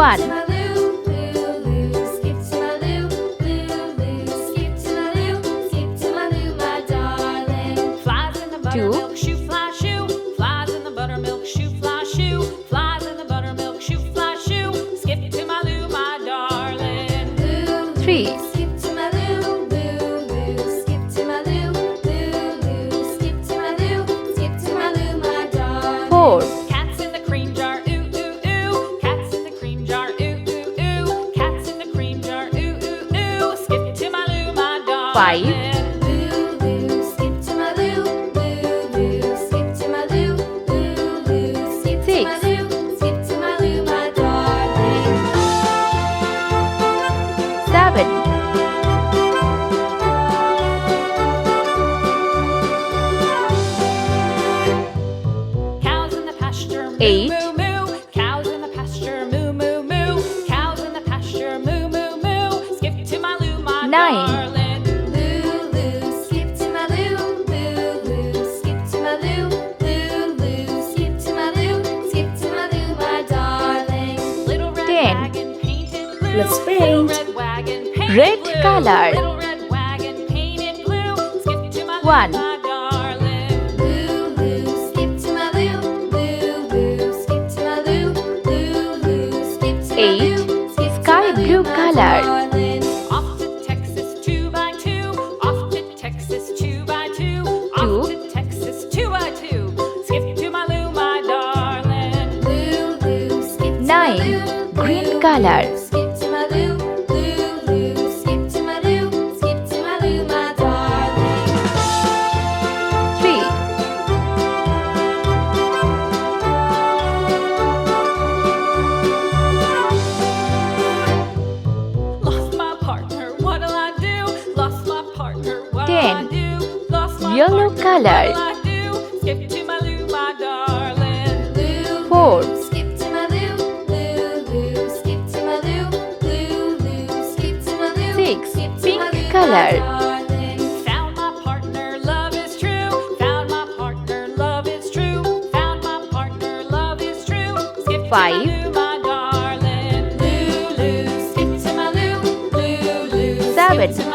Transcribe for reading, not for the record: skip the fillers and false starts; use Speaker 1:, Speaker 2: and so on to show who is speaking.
Speaker 1: 1, 2, 3, 4, 5, 6, 7, 8, 9, 10.
Speaker 2: Let's paint.
Speaker 1: Red color. 1, 8, sky blue color. 9, green color. 3, 10, yellow color. 4, 6, pink color. 5, 7,